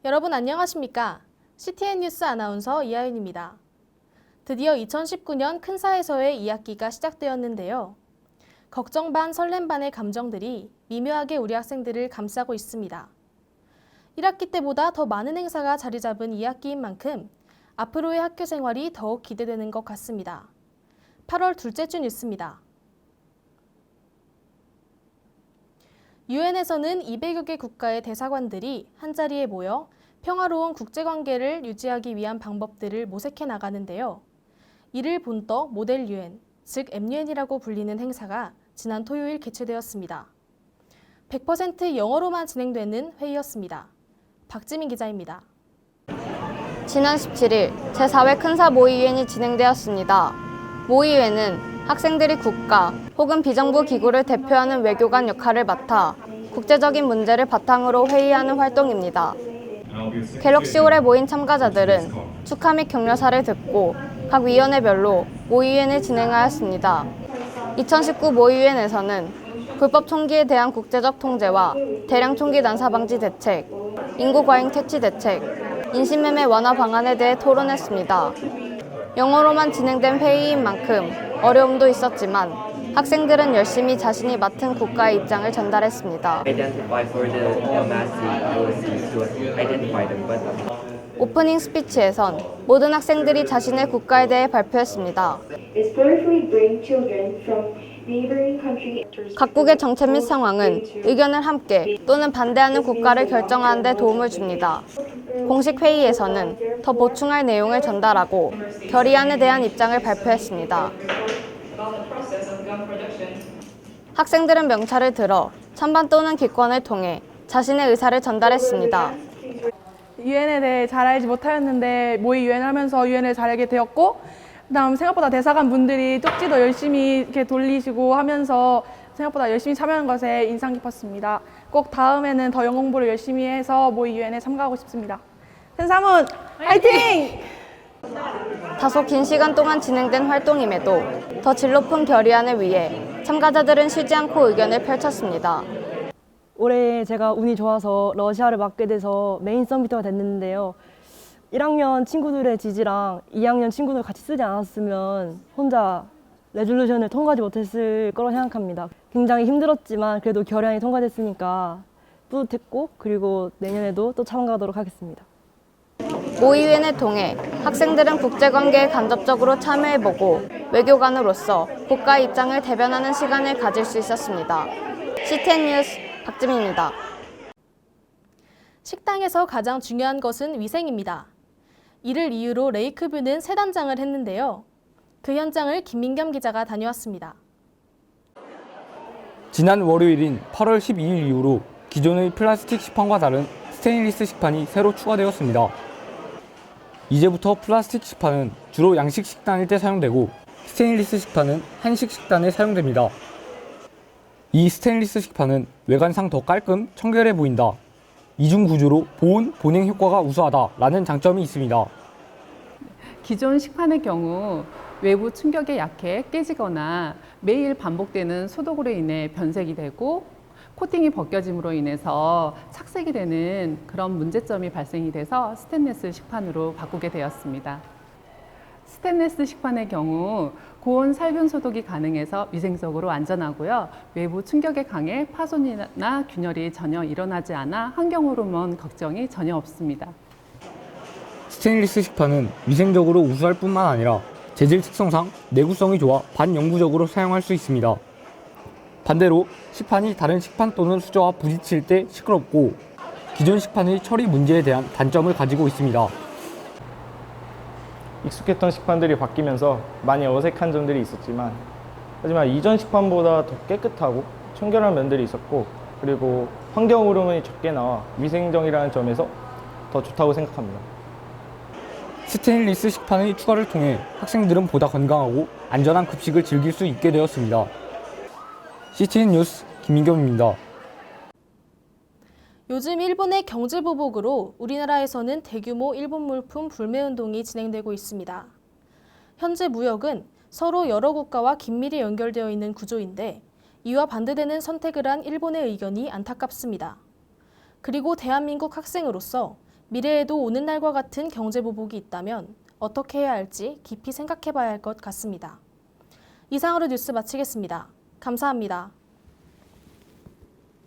여러분 안녕하십니까? CTN 뉴스 아나운서 이하윤입니다. 드디어 2019년 큰사에서의 2학기가 시작되었는데요. 걱정 반 설렘 반의 감정들이 미묘하게 우리 학생들을 감싸고 있습니다. 1학기 때보다 더 많은 행사가 자리 잡은 2학기인 만큼 앞으로의 학교 생활이 더욱 기대되는 것 같습니다. 8월 둘째 주 뉴스입니다. 유엔에서는 200여 개 국가의 대사관들이 한자리에 모여 평화로운 국제관계를 유지하기 위한 방법들을 모색해 나가는데요. 이를 본떠 모델 유엔, 즉 MUN이라고 불리는 행사가 지난 토요일 개최되었습니다. 100% 영어로만 진행되는 회의였습니다. 박지민 기자입니다. 지난 17일 제4회 큰사 모의유엔이 진행되었습니다. 모의유엔은 학생들이 국가 혹은 비정부 기구를 대표하는 외교관 역할을 맡아 국제적인 문제를 바탕으로 회의하는 활동입니다. 갤럭시홀에 모인 참가자들은 축하 및 격려사를 듣고 각 위원회별로 모의유엔을 진행하였습니다. 2019 모의유엔에서는 불법 총기에 대한 국제적 통제와 대량 총기 난사 방지 대책, 인구 과잉 퇴치 대책, 인신매매 완화 방안에 대해 토론했습니다. 영어로만 진행된 회의인 만큼 어려움도 있었지만 학생들은 열심히 자신이 맡은 국가의 입장을 전달했습니다. 오프닝 스피치에선 모든 학생들이 자신의 국가에 대해 발표했습니다. 각국의 정책 및 상황은 의견을 함께 또는 반대하는 국가를 결정하는 데 도움을 줍니다. 공식 회의에서는 더 보충할 내용을 전달하고 결의안에 대한 입장을 발표했습니다. 학생들은 명찰을 들어 찬반 또는 기권을 통해 자신의 의사를 전달했습니다. 유엔에 대해 잘 알지 못하였는데 모의 유엔을 하면서 유엔을 잘 알게 되었고, 그다음 생각보다 대사관 분들이 쪽지도 열심히 이렇게 돌리시고 하면서 생각보다 열심히 참여하는 것에 인상 깊었습니다. 꼭 다음에는 더 영어 공부를 열심히 해서 모의 유엔에 참가하고 싶습니다. 센사문 화이팅! 다소 긴 시간 동안 진행된 활동임에도 더 질 높은 결의안을 위해 참가자들은 쉬지 않고 의견을 펼쳤습니다. 올해 제가 운이 좋아서 러시아를 맡게 돼서 메인 서미터가 됐는데요. 1학년 친구들의 지지랑 2학년 친구들 같이 쓰지 않았으면 혼자 레졸루션을 통과하지 못했을 거라고 생각합니다. 굉장히 힘들었지만 그래도 결의안이 통과됐으니까 뿌듯했고, 그리고 내년에도 또 참가하도록 하겠습니다. 모의유엔을 통해 학생들은 국제관계에 간접적으로 참여해보고 외교관으로서 국가의 입장을 대변하는 시간을 가질 수 있었습니다. CTN 뉴스 박지민입니다. 식당에서 가장 중요한 것은 위생입니다. 이를 이유로 레이크뷰는 새 단장을 했는데요. 그 현장을 김민겸 기자가 다녀왔습니다. 지난 월요일인 8월 12일 이후로 기존의 플라스틱 식판과 다른 스테인리스 식판이 새로 추가되었습니다. 이제부터 플라스틱 식판은 주로 양식 식단일 때 사용되고 스테인리스 식판은 한식 식단에 사용됩니다. 이 스테인리스 식판은 외관상 더 깔끔, 청결해 보인다. 이중 구조로 보온, 보냉 효과가 우수하다라는 장점이 있습니다. 기존 식판의 경우 외부 충격에 약해 깨지거나 매일 반복되는 소독으로 인해 변색이 되고 코팅이 벗겨짐으로 인해서 착색이 되는 그런 문제점이 발생이 돼서 스테인리스 식판으로 바꾸게 되었습니다. 스테인리스 식판의 경우 고온 살균 소독이 가능해서 위생적으로 안전하고요. 외부 충격에 강해 파손이나 균열이 전혀 일어나지 않아 환경 호르몬 걱정이 전혀 없습니다. 스테인리스 식판은 위생적으로 우수할 뿐만 아니라 재질 특성상 내구성이 좋아 반영구적으로 사용할 수 있습니다. 반대로 식판이 다른 식판 또는 수저와 부딪힐 때 시끄럽고 기존 식판의 처리 문제에 대한 단점을 가지고 있습니다. 익숙했던 식판들이 바뀌면서 많이 어색한 점들이 있었지만, 하지만 이전 식판보다 더 깨끗하고 청결한 면들이 있었고, 그리고 환경 호르몬이 적게 나와 위생적이라는 점에서 더 좋다고 생각합니다. 스테인리스 식판의 추가를 통해 학생들은 보다 건강하고 안전한 급식을 즐길 수 있게 되었습니다. CTN 뉴스 김민겸입니다. 요즘 일본의 경제 보복으로 우리나라에서는 대규모 일본 물품 불매 운동이 진행되고 있습니다. 현재 무역은 서로 여러 국가와 긴밀히 연결되어 있는 구조인데 이와 반대되는 선택을 한 일본의 의견이 안타깝습니다. 그리고 대한민국 학생으로서 미래에도 오는 날과 같은 경제 보복이 있다면 어떻게 해야 할지 깊이 생각해 봐야 할 것 같습니다. 이상으로 뉴스 마치겠습니다. 감사합니다.